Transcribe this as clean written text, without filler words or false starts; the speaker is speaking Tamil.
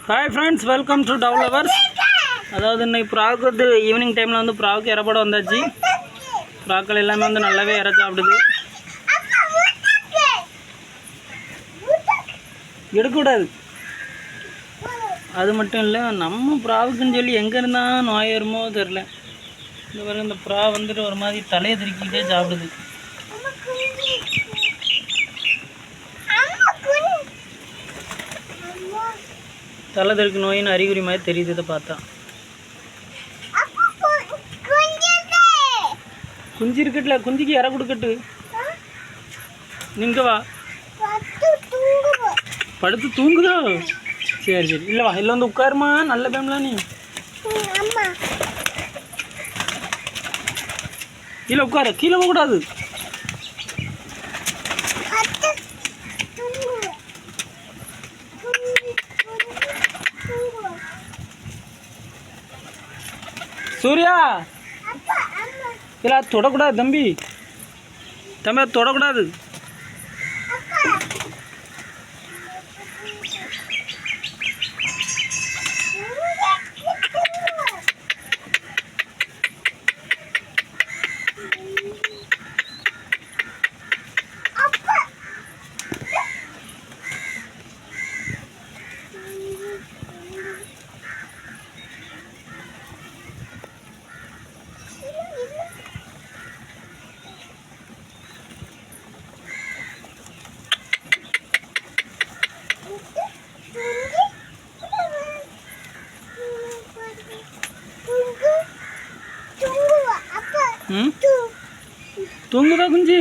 Hi friends, welcome to dove lovers. அதாவது இன்னைக்கு ப்ராக் வந்து ஈவினிங் டைமில் வந்து ப்ராக் இறப்பட வந்தாச்சு. ப்ராக்கள் எல்லாமே வந்து நல்லாவே இற சாப்பிடுது. எடுக்கக்கூடாது. அது மட்டும் இல்லை, நம்ம ப்ராவுக்குன்னு சொல்லி எங்கே இருந்தால் நோய் வருமோ தெரில. இந்த வரை இந்த ப்ரா வந்துட்டு ஒரு மாதிரி தலையை திருக்கிட்டே சாப்பிடுது. தலை தெருக்கு நோயின்னு அறிகுறி மாதிரி தெரியுது. இதை பார்த்தா குஞ்சு இருக்கட்டுல, குஞ்சுக்கு இற கொடுக்கட்டு. நீங்க வா, படுத்து தூங்குதோ? சரி சரி, இல்லை வா, இல்லை வந்து உட்காருமா. நல்ல பேம்ல நீ இல்லை உட்காரு, கீழே போகக்கூடாது. சூர்யா, இல்லை தொடக்கூடாது தம்பி. தம்பி அது தொடக்கூடாது. தூங்குதா குஞ்சு?